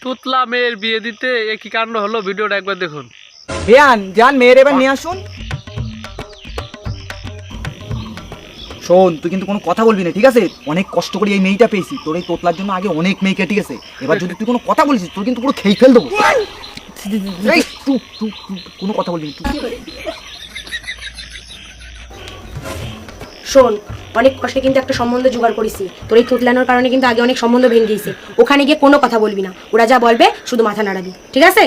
তুতলা মেয়ের বিয়ে দিতে এ কি কাণ্ড হলো, ভিডিওটা একবার দেখুন। বেয়ান যান মেয়ের এবার নিয়ে আসুন। শোন, তুই কিন্তু কোনো কথা বলবি না, ঠিক আছে? অনেক কষ্ট করে এই মেয়েটা পেয়েছি, তোর এই তোতলার জন্য আগে অনেক মেয়ে কেটে গেছে। এবার যদি তুই কোনো কথা বলিস তোর কিন্তু পুরো খেয়ে ফেল দেবো। এই, তুই কোনো কথা বলবি না তুই। শোন, অনেক কষ্টে কিন্তু একটা সম্বন্ধ জোগাড় করেছি। তোর এই থুতলানোর কারণে কিন্তু আগে অনেক সম্বন্ধ ভেঙে গেছে। ওখানে গিয়ে কোনো কথা বলবি না, ওরা যা বলবে শুধু মাথা নাড়াবি, ঠিক আছে?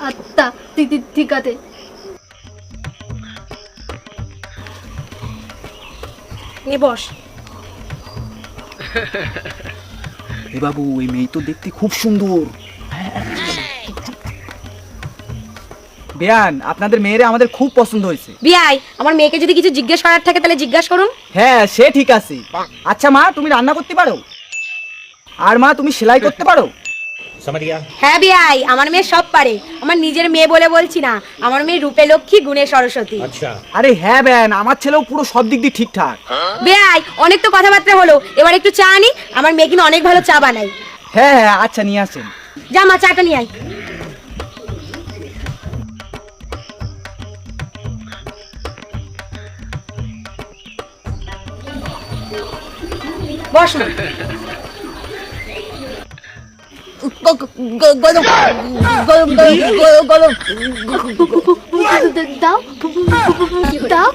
আচ্ছা, ঠিক আছে। নে বস। এ বাবু, এই মেয়ে তো দেখতে খুব সুন্দর। বেয়ান, আপনাদের মেয়েরা আমাদের খুব পছন্দ হয়েছে। বিয়াই, আমার মেয়েকে যদি কিছু জিজ্ঞেস করার থাকে তাহলে জিজ্ঞাসা করুন। হ্যাঁ, সে ঠিক আছে। আচ্ছা মা, তুমি রান্না করতে পারো? আর মা, তুমি সেলাই করতে পারো? হ্যাঁ বিয়াই, আমার মেয়ে সব পারে। আমার নিজের মেয়ে বলে বলছি না, আমার মেয়ে রূপে লক্ষ্মী গুণে সরস্বতী। আরে হ্যাঁ বেয়ান, আমার ছেলেও পুরো সব দিক দিয়ে ঠিকঠাক। বিয়াই, অনেক তো কথাবার্তা হলো, এবার একটু চা আনি। আমার মেয়ে কিন্তু অনেক ভালো চা বানায়। হ্যাঁ হ্যাঁ, আচ্ছা নিয়ে আসেন। যা মা, চাটা নিয়ে আয়। বস মা। দাও দাও।